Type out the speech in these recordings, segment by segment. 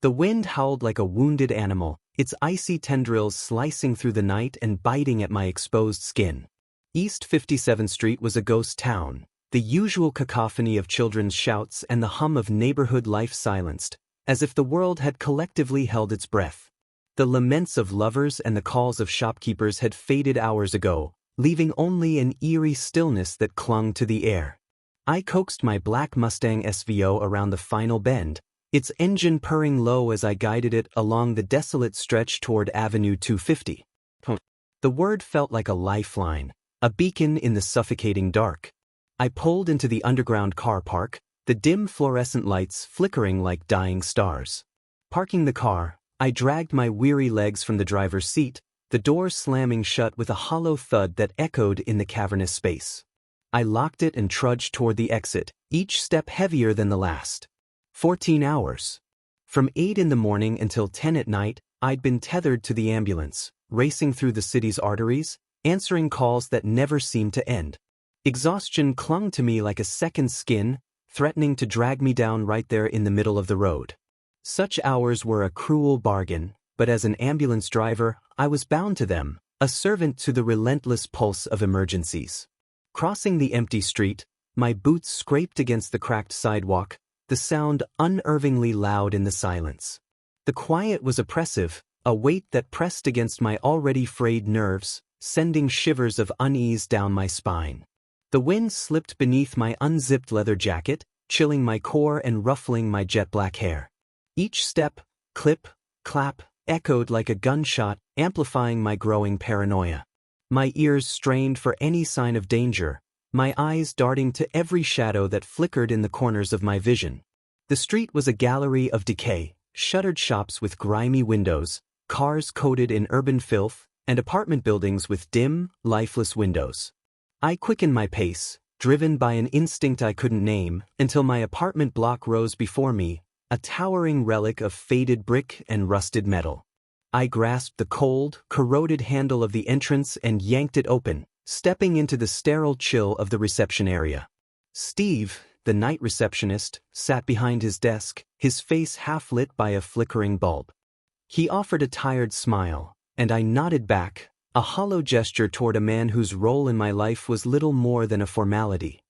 The wind howled like a wounded animal, its icy tendrils slicing through the night and biting at my exposed skin. East 57th Street was a ghost town, the usual cacophony of children's shouts and the hum of neighborhood life silenced, as if the world had collectively held its breath. The laments of lovers and the calls of shopkeepers had faded hours ago, leaving only an eerie stillness that clung to the air. I coaxed my black Mustang SVO around the final bend, its engine purring low as I guided it along the desolate stretch toward Avenue 250. The word felt like a lifeline, a beacon in the suffocating dark. I pulled into the underground car park, the dim fluorescent lights flickering like dying stars. Parking the car, I dragged my weary legs from the driver's seat, the door slamming shut with a hollow thud that echoed in the cavernous space. I locked it and trudged toward the exit, each step heavier than the last. 14 hours. From 8 in the morning until 10 at night, I'd been tethered to the ambulance, racing through the city's arteries, answering calls that never seemed to end. Exhaustion clung to me like a second skin, threatening to drag me down right there in the middle of the road. Such hours were a cruel bargain, but as an ambulance driver, I was bound to them, a servant to the relentless pulse of emergencies. Crossing the empty street, my boots scraped against the cracked sidewalk, the sound unnervingly loud in the silence. The quiet was oppressive, a weight that pressed against my already frayed nerves, sending shivers of unease down my spine. The wind slipped beneath my unzipped leather jacket, chilling my core and ruffling my jet-black hair. Each step, clip, clap, echoed like a gunshot, amplifying my growing paranoia. My ears strained for any sign of danger, my eyes darting to every shadow that flickered in the corners of my vision. The street was a gallery of decay, shuttered shops with grimy windows, cars coated in urban filth, and apartment buildings with dim, lifeless windows. I quickened my pace, driven by an instinct I couldn't name, until my apartment block rose before me, a towering relic of faded brick and rusted metal. I grasped the cold, corroded handle of the entrance and yanked it open, stepping into the sterile chill of the reception area. Steve, the night receptionist, sat behind his desk, his face half-lit by a flickering bulb. He offered a tired smile, and I nodded back, a hollow gesture toward a man whose role in my life was little more than a formality.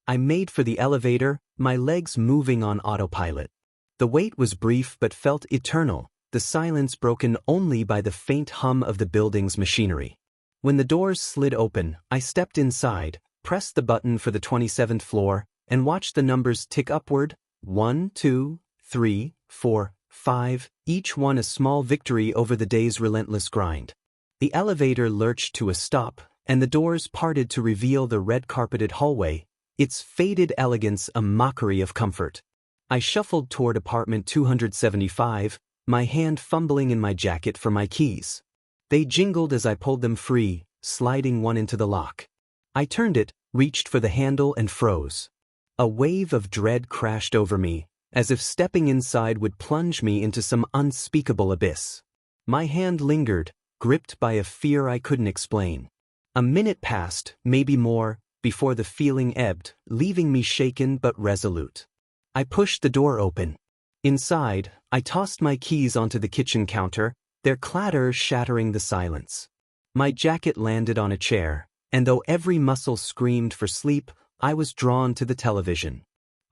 I made for the elevator, my legs moving on autopilot. The wait was brief but felt eternal, the silence broken only by the faint hum of the building's machinery. When the doors slid open, I stepped inside, pressed the button for the 27th floor, and watched the numbers tick upward, 1, 2, 3, 4, 5, each one a small victory over the day's relentless grind. The elevator lurched to a stop, and the doors parted to reveal the red-carpeted hallway, its faded elegance a mockery of comfort. I shuffled toward apartment 275, my hand fumbling in my jacket for my keys. They jingled as I pulled them free, sliding one into the lock. I turned it, reached for the handle and froze. A wave of dread crashed over me, as if stepping inside would plunge me into some unspeakable abyss. My hand lingered, gripped by a fear I couldn't explain. A minute passed, maybe more, before the feeling ebbed, leaving me shaken but resolute. I pushed the door open. Inside, I tossed my keys onto the kitchen counter, their clatter shattering the silence. My jacket landed on a chair, and though every muscle screamed for sleep, I was drawn to the television.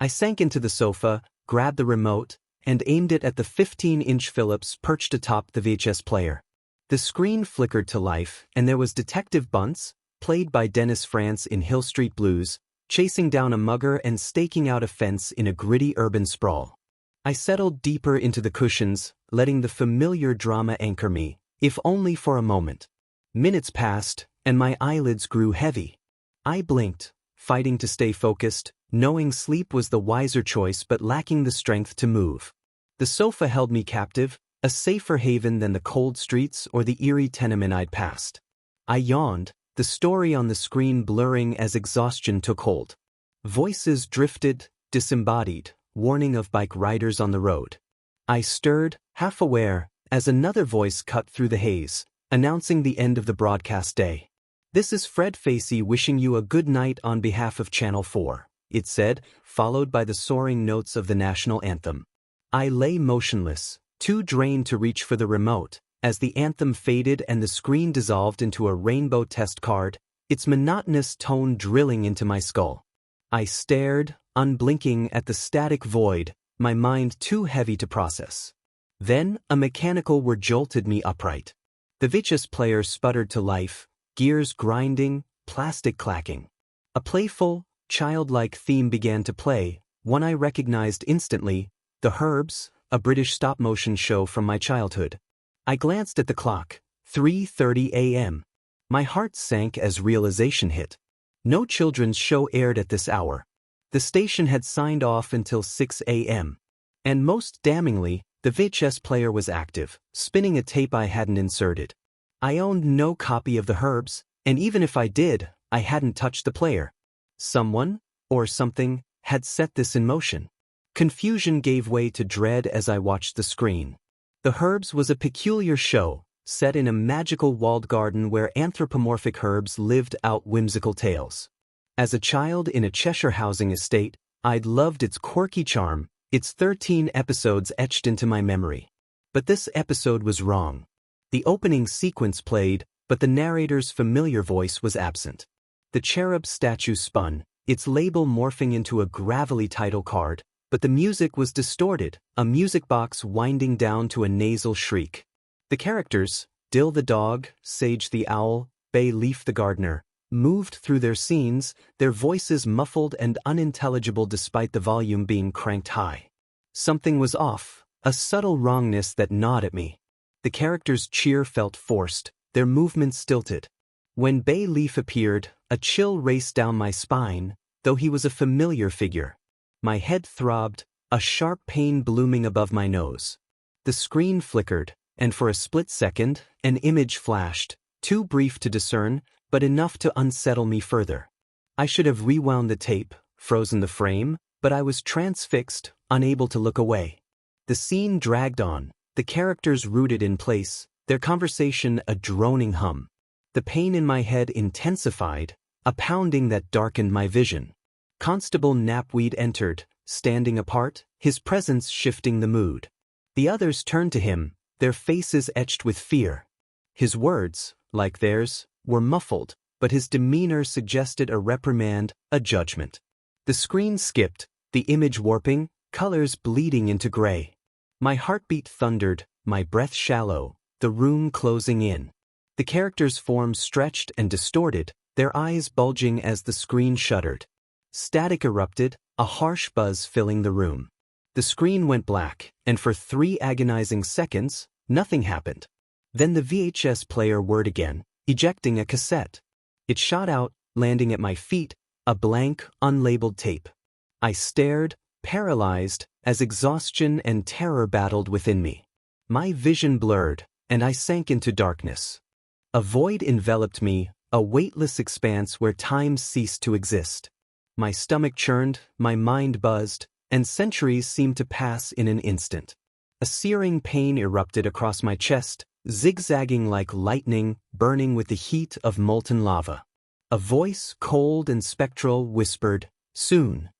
I sank into the sofa, grabbed the remote, and aimed it at the 15-inch Philips perched atop the VHS player. The screen flickered to life, and there was Detective Bunce, played by Dennis Franz in Hill Street Blues, chasing down a mugger and staking out a fence in a gritty urban sprawl. I settled deeper into the cushions, letting the familiar drama anchor me, if only for a moment. Minutes passed, and my eyelids grew heavy. I blinked, fighting to stay focused, knowing sleep was the wiser choice but lacking the strength to move. The sofa held me captive, a safer haven than the cold streets or the eerie tenement I'd passed. I yawned, the story on the screen blurring as exhaustion took hold. Voices drifted, disembodied, warning of bike riders on the road. I stirred, half aware, as another voice cut through the haze, announcing the end of the broadcast day. "This is Fred Facey wishing you a good night on behalf of Channel 4, it said, followed by the soaring notes of the national anthem. I lay motionless, too drained to reach for the remote. As the anthem faded and the screen dissolved into a rainbow test card, its monotonous tone drilling into my skull. I stared, unblinking, at the static void, my mind too heavy to process. Then, a mechanical whir jolted me upright. The VHS player sputtered to life, gears grinding, plastic clacking. A playful, childlike theme began to play, one I recognized instantly, The Herbs, a British stop-motion show from my childhood. I glanced at the clock, 3:30 a.m. My heart sank as realization hit. No children's show aired at this hour. The station had signed off until 6 a.m. And most damningly, the VHS player was active, spinning a tape I hadn't inserted. I owned no copy of The Herbs, and even if I did, I hadn't touched the player. Someone, or something, had set this in motion. Confusion gave way to dread as I watched the screen. The Herbs was a peculiar show, set in a magical walled garden where anthropomorphic herbs lived out whimsical tales. As a child in a Cheshire housing estate, I'd loved its quirky charm, its 13 episodes etched into my memory. But this episode was wrong. The opening sequence played, but the narrator's familiar voice was absent. The cherub statue spun, its label morphing into a gravelly title card, but the music was distorted, a music box winding down to a nasal shriek. The characters, Dill the dog, Sage the owl, Bay Leaf the gardener, moved through their scenes, their voices muffled and unintelligible despite the volume being cranked high. Something was off, a subtle wrongness that gnawed at me. The characters' cheer felt forced, their movements stilted. When Bay Leaf appeared, a chill raced down my spine, though he was a familiar figure. My head throbbed, a sharp pain blooming above my nose. The screen flickered, and for a split second, an image flashed, too brief to discern, but enough to unsettle me further. I should have rewound the tape, frozen the frame, but I was transfixed, unable to look away. The scene dragged on, the characters rooted in place, their conversation a droning hum. The pain in my head intensified, a pounding that darkened my vision. Constable Knapweed entered, standing apart, his presence shifting the mood. The others turned to him, their faces etched with fear. His words, like theirs, were muffled, but his demeanor suggested a reprimand, a judgment. The screen skipped, the image warping, colors bleeding into gray. My heartbeat thundered, my breath shallow, the room closing in. The characters' forms stretched and distorted, their eyes bulging as the screen shuddered. Static erupted, a harsh buzz filling the room. The screen went black, and for 3 agonizing seconds, nothing happened. Then the VHS player whirred again, ejecting a cassette. It shot out, landing at my feet, a blank, unlabeled tape. I stared, paralyzed, as exhaustion and terror battled within me. My vision blurred, and I sank into darkness. A void enveloped me, a weightless expanse where time ceased to exist. My stomach churned, my mind buzzed, and centuries seemed to pass in an instant. A searing pain erupted across my chest, zigzagging like lightning, burning with the heat of molten lava. A voice, cold and spectral, whispered, "Soon."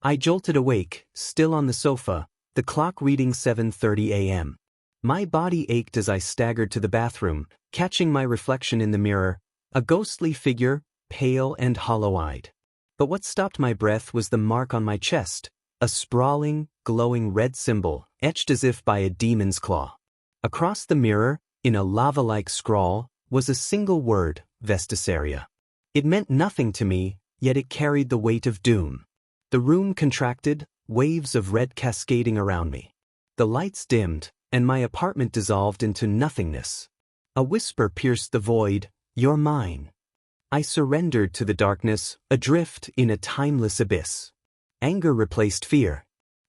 I jolted awake, still on the sofa, the clock reading 7:30 a.m. My body ached as I staggered to the bathroom, catching my reflection in the mirror, a ghostly figure, pale and hollow-eyed. But what stopped my breath was the mark on my chest, a sprawling, glowing red symbol, etched as if by a demon's claw. Across the mirror, in a lava-like scrawl, was a single word, Vestisaria. It meant nothing to me, yet it carried the weight of doom. The room contracted, waves of red cascading around me. The lights dimmed, and my apartment dissolved into nothingness. A whisper pierced the void, "You're mine." I surrendered to the darkness, adrift in a timeless abyss. Anger replaced fear.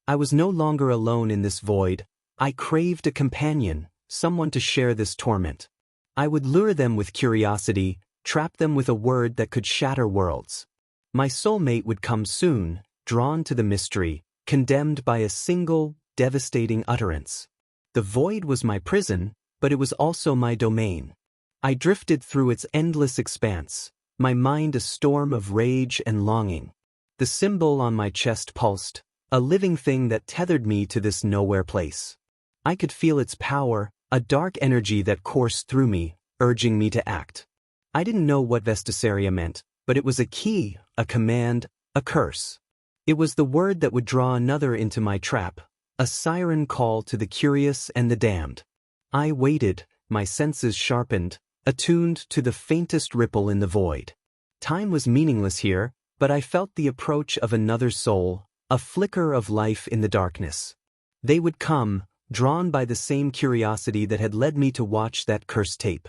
I was no longer alone in this void. I craved a companion, someone to share this torment. I would lure them with curiosity, trap them with a word that could shatter worlds. My soulmate would come soon, drawn to the mystery, condemned by a single, devastating utterance. The void was my prison, but it was also my domain. I drifted through its endless expanse, my mind a storm of rage and longing. The symbol on my chest pulsed, a living thing that tethered me to this nowhere place. I could feel its power, a dark energy that coursed through me, urging me to act. I didn't know what Vestisaria meant, but it was a key, a command, a curse. It was the word that would draw another into my trap, a siren call to the curious and the damned. I waited, my senses sharpened, attuned to the faintest ripple in the void. Time was meaningless here, but I felt the approach of another soul, a flicker of life in the darkness. They would come, drawn by the same curiosity that had led me to watch that cursed tape.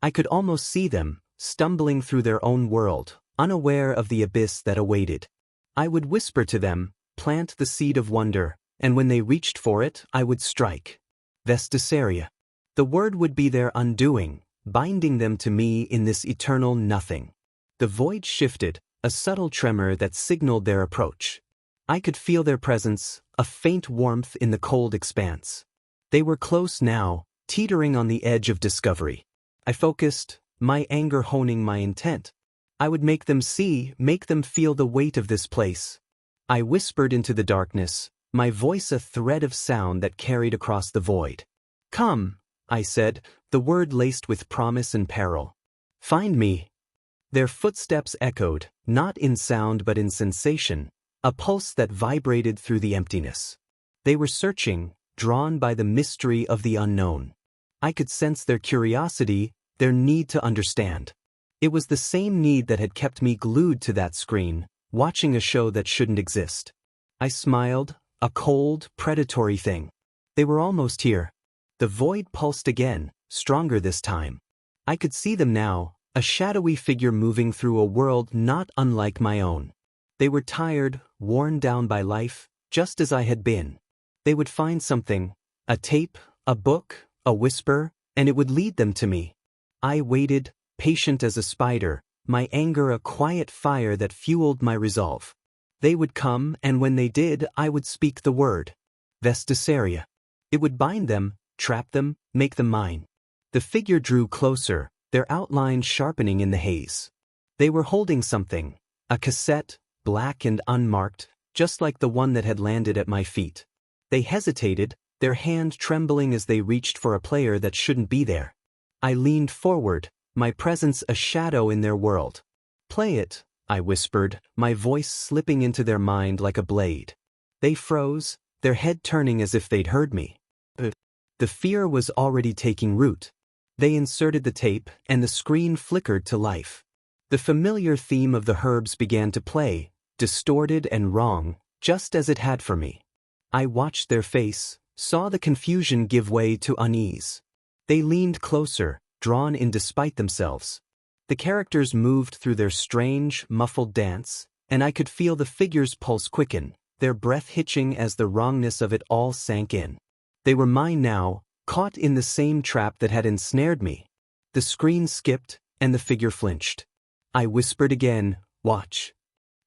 I could almost see them, stumbling through their own world, unaware of the abyss that awaited. I would whisper to them, plant the seed of wonder, and when they reached for it, I would strike. Vestisaria. The word would be their undoing, binding them to me in this eternal nothing. The void shifted, a subtle tremor that signaled their approach. I could feel their presence, a faint warmth in the cold expanse. They were close now, teetering on the edge of discovery. I focused, my anger honing my intent. I would make them see, make them feel the weight of this place. I whispered into the darkness, my voice a thread of sound that carried across the void. Come, I said, the word laced with promise and peril. Find me. Their footsteps echoed, not in sound but in sensation, a pulse that vibrated through the emptiness. They were searching, drawn by the mystery of the unknown. I could sense their curiosity, their need to understand. It was the same need that had kept me glued to that screen, watching a show that shouldn't exist. I smiled, a cold, predatory thing. They were almost here. The void pulsed again, stronger this time. I could see them now, a shadowy figure moving through a world not unlike my own. They were tired, worn down by life, just as I had been. They would find something, a tape, a book, a whisper, and it would lead them to me. I waited, patient as a spider, my anger a quiet fire that fueled my resolve. They would come, and when they did, I would speak the word. Vestisaria. It would bind them, trap them, make them mine. The figure drew closer, their outlines sharpening in the haze. They were holding something, a cassette, black and unmarked, just like the one that had landed at my feet. They hesitated, their hand trembling as they reached for a player that shouldn't be there. I leaned forward, my presence a shadow in their world. Play it, I whispered, my voice slipping into their mind like a blade. They froze, their head turning as if they'd heard me. The fear was already taking root. They inserted the tape, and the screen flickered to life. The familiar theme of the herbs began to play, distorted and wrong, just as it had for me. I watched their face, saw the confusion give way to unease. They leaned closer, drawn in despite themselves. The characters moved through their strange, muffled dance, and I could feel the figures' pulse quicken, their breath hitching as the wrongness of it all sank in. They were mine now, caught in the same trap that had ensnared me. The screen skipped, and the figure flinched. I whispered again, watch.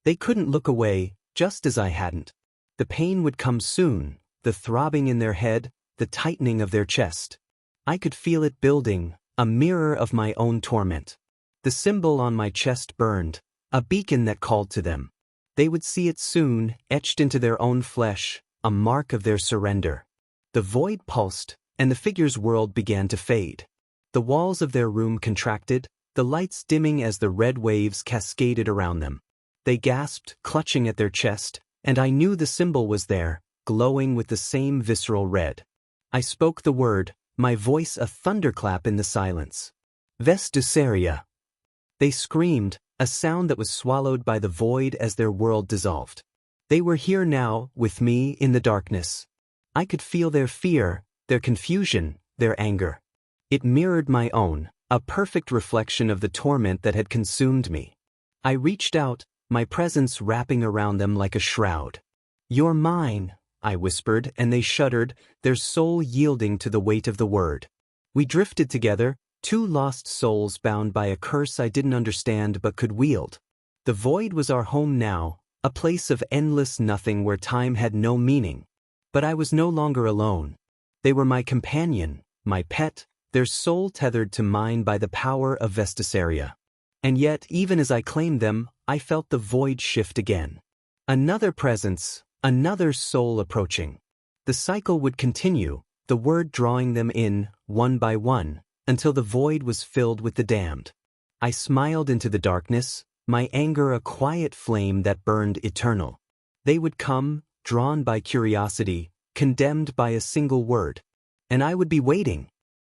They couldn't look away, just as I hadn't. The pain would come soon, the throbbing in their head, the tightening of their chest. I could feel it building, a mirror of my own torment. The symbol on my chest burned, a beacon that called to them. They would see it soon, etched into their own flesh, a mark of their surrender. The void pulsed, and the figure's world began to fade. The walls of their room contracted, the lights dimming as the red waves cascaded around them. They gasped, clutching at their chest, and I knew the symbol was there, glowing with the same visceral red. I spoke the word, my voice a thunderclap in the silence. Vestisaria. They screamed, a sound that was swallowed by the void as their world dissolved. They were here now, with me, in the darkness. I could feel their fear, their confusion, their anger. It mirrored my own, a perfect reflection of the torment that had consumed me. I reached out, my presence wrapping around them like a shroud. You're mine, I whispered, and they shuddered, their soul yielding to the weight of the word. We drifted together, two lost souls bound by a curse I didn't understand but could wield. The void was our home now, a place of endless nothing where time had no meaning. But I was no longer alone. They were my companion, my pet, their soul tethered to mine by the power of Vestisaria. And yet, even as I claimed them, I felt the void shift again. Another presence, another soul approaching. The cycle would continue, the word drawing them in, one by one, until the void was filled with the damned. I smiled into the darkness, my anger a quiet flame that burned eternal. They would come, drawn by curiosity, condemned by a single word. And I would be waiting,